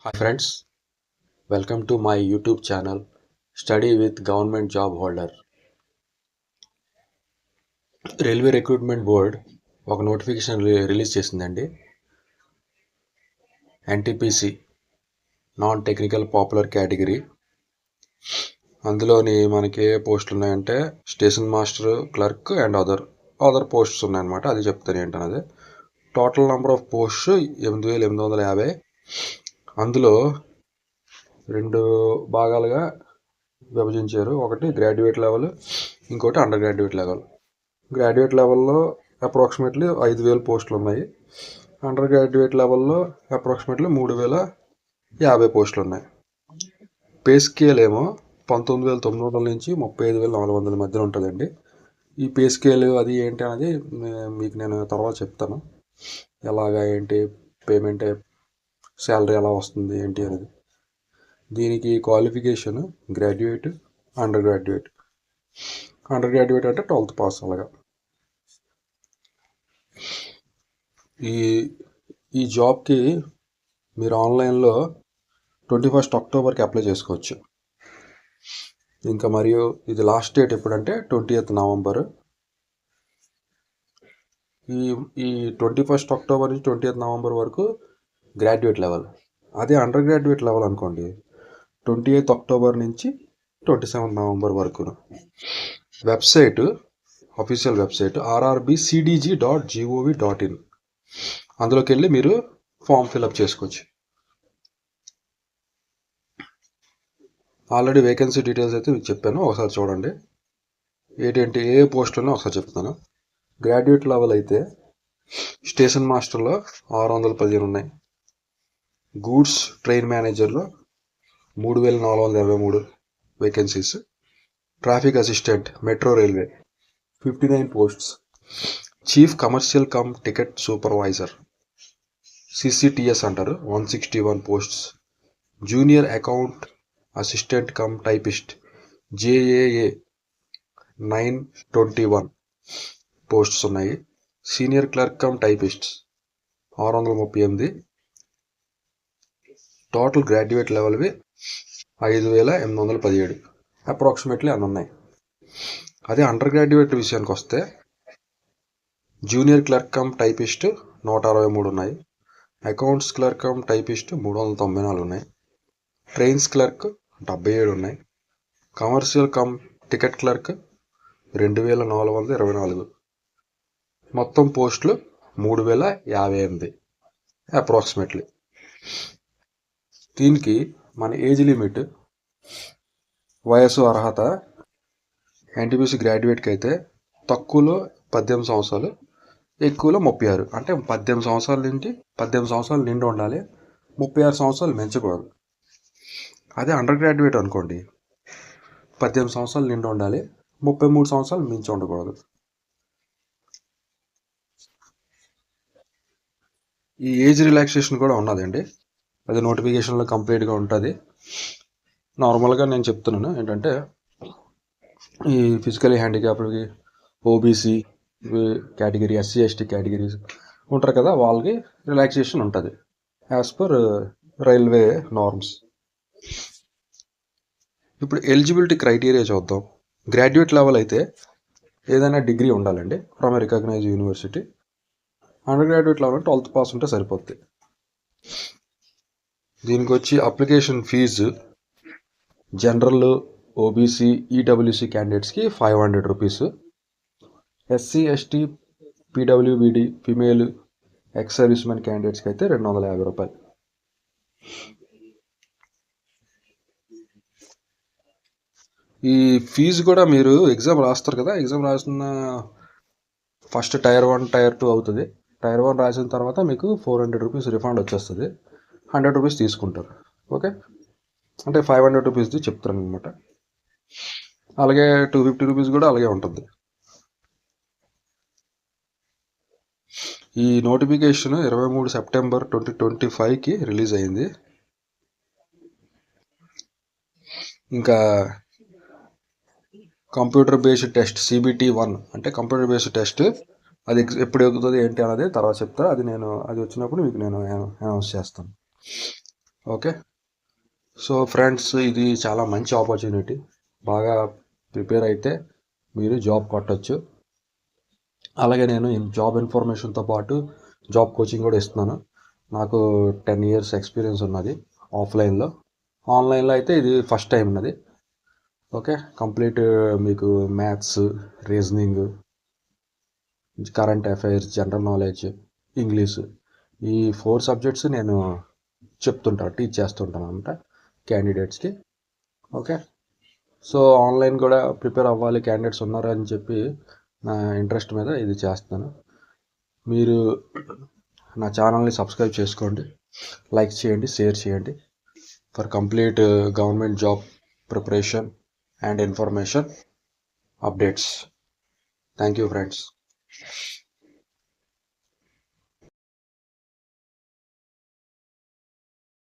Hi friends, welcome to my YouTube channel Study with Government Job Holder. Railway recruitment board ఒక notification release చేసిందండి. NTPC non technical popular category. అందులోని మనకి ఏ పోస్టులు ఉన్నాయంటే station master, clerk and other posts ఉన్నాయన్నమాట. అది చెప్తాను ఏంటన్నది. Total number of posts 8850. అందులో రెండు భాగాలుగా విభజించారు. ఒకటి గ్రాడ్యుయేట్ లెవెల్, ఇంకోటి అండర్ గ్రాడ్యుయేట్ లెవెల్. గ్రాడ్యుయేట్ లెవెల్లో అప్రాక్సిమేట్లీ 5000 పోస్టులు ఉన్నాయి. అండర్ గ్రాడ్యుయేట్ లెవెల్లో అప్రాక్సిమేట్లీ 3050 పోస్టులు ఉన్నాయి. పే స్కేల్ ఏమో 19,900 నుంచి 35,400 మధ్యలో ఉంటుందండి. ఈ పే స్కేల్ అది ఏంటి అనేది మీకు నేను తర్వాత చెప్తాను. ఎలాగా ఏంటి పేమెంట్, శాలరీ ఎలా వస్తుంది ఏంటి అనేది. దీనికి qualification graduate, under graduate. Under graduate అంటే 12th పాస్. అలాగా ఈ జాబ్కి మీరు ఆన్లైన్లో 21 అక్టోబర్కి అప్లై చేసుకోవచ్చు. ఇంకా మరియు ఇది లాస్ట్ డేట్ ఎప్పుడంటే 20th నవంబర్. ఈ 21 అక్టోబర్ నుంచి 20th నవంబర్ వరకు గ్రాడ్యుయేట్ లెవెల్. అదే అండర్ గ్రాడ్యుయేట్ లెవెల్ అనుకోండి 28th అక్టోబర్ నుంచి 27th నవంబర్ వరకు. Website, official website rrbcdg.gov.in. అందులోకి వెళ్ళి మీరు ఫామ్ ఫిల్అప్ చేసుకోవచ్చు. ఆల్రెడీ వేకెన్సీ డీటెయిల్స్ అయితే మీకు చెప్పాను, ఒకసారి చూడండి. ఏంటంటే ఏ పోస్టులో ఒకసారి చెప్తాను. గ్రాడ్యుయేట్ లెవెల్ అయితే స్టేషన్ మాస్టర్లో 615 ఉన్నాయి. గూడ్స్ ట్రైన్ మేనేజర్లో 3423 vacancies. Traffic assistant metro railway 59 posts. Chief commercial cum ticket supervisor CCTS అంటారు 161 posts. Junior account assistant cum typist JAA 921 posts ఉన్నాయి. Senior clerk cum typists 638. Total graduate లెవెల్వి 5817 approximately అన్నీ ఉన్నాయి. అదే అండర్ గ్రాడ్యుయేట్ విషయానికి వస్తే junior clerk cum typist 163 ఉన్నాయి. Accounts clerk cum typist 394 ఉన్నాయి. ట్రైన్స్ క్లర్క్ 77 ఉన్నాయి. Commercial cum ticket clerk 2424. మొత్తం పోస్టులు 3058 అప్రాక్సిమేట్లీ. దీనికి మన ఏజ్ లిమిట్, వయసు, అర్హత ఎన్టీపీసీ గ్రాడ్యుయేట్కి అయితే తక్కువలో 18 సంవత్సరాలు, ఎక్కువలో 36. అంటే 18 సంవత్సరాలు నిండి ఉండాలి, 36 సంవత్సరాలు మించకూడదు. అదే అండర్ గ్రాడ్యుయేట్ అనుకోండి 18 సంవత్సరాలు నిండి ఉండాలి, 33 సంవత్సరాలు మించి ఉండకూడదు. ఈ ఏజ్ రిలాక్సేషన్ కూడా ఉన్నదండి, అది నోటిఫికేషన్లో కంప్లీట్గా ఉంటుంది. నార్మల్గా నేను చెప్తున్నాను ఏంటంటే ఈ ఫిజికలీ హ్యాండిక్యాప్డ్కి, ఓబీసీ కేటగిరీ, SC/ST కేటగిరీస్ ఉంటారు కదా, వాళ్ళకి రిలాక్సేషన్ ఉంటుంది యాజ్ పర్ రైల్వే నార్మ్స్. ఇప్పుడు ఎలిజిబిలిటీ క్రైటీరియా చూద్దాం. గ్రాడ్యుయేట్ లెవెల్ అయితే ఏదైనా డిగ్రీ ఉండాలండి from a recognise university. Under graduate level 12th pass ఉంటే సరిపోద్ది. దీనికి వచ్చి application fees general, OBC, EWC క్యాండిడేట్స్కి 500 rupees. SC/ST, PWBD female ex service men క్యాండిడేట్స్కి అయితే 250 రూపాయలు. ఈ ఫీజు కూడా మీరు ఎగ్జామ్ రాస్తారు కదా, ఎగ్జామ్ రాసిన ఫస్ట్ Tier 1, Tier 2 అవుతుంది. Tier 1 రాసిన తర్వాత మీకు 400 రూపీస్ రిఫండ్ వచ్చేస్తుంది, 100 రూపీస్ తీసుకుంటారు. ఓకే, అంటే 500 రూపీస్ది చెప్తాను అనమాట. అలాగే 250 రూపీస్ కూడా అలాగే ఉంటుంది. ఈ నోటిఫికేషన్ 23 సెప్టెంబర్ 2025కి రిలీజ్ అయింది. ఇంకా కంప్యూటర్ బేస్డ్ టెస్ట్ CBT-1 అంటే కంప్యూటర్ బేస్డ్ టెస్ట్, అది ఎప్పుడు ఎగుతుంది ఏంటి అనేది తర్వాత చెప్తా. అది వచ్చినప్పుడు మీకు నేను అనౌన్స్ చేస్తాను. ఓకే. సో ఫ్రెండ్స్, ఇది చాలా మంచి ఆపర్చునిటీ. బాగా ప్రిపేర్ అయితే మీరు జాబ్ కొట్టచ్చు. అలాగే నేను జాబ్ ఇన్ఫర్మేషన్తో పాటు జాబ్ కోచింగ్ కూడా ఇస్తున్నాను. నాకు 10 years ఎక్స్పీరియన్స్ ఉన్నది ఆఫ్లైన్లో. ఆన్లైన్లో అయితే ఇది ఫస్ట్ టైం ఉన్నది. ఓకే. కంప్లీట్ మీకు maths, reasoning, current affairs, general knowledge, English, ఈ 4 సబ్జెక్ట్స్ నేను టీచ్ చేస్తుంటాను అనమాట క్యాండిడేట్స్కి. ఓకే. సో ఆన్లైన్ కూడా ప్రిపేర్ అవ్వాలి క్యాండిడేట్స్ ఉన్నారని చెప్పి నా ఇంట్రెస్ట్ మీద ఇది చేస్తాను. మీరు నా ఛానల్ని సబ్స్క్రైబ్ చేసుకోండి, లైక్ చేయండి, షేర్ చేయండి for complete government job preparation and information updates. Thank you friends.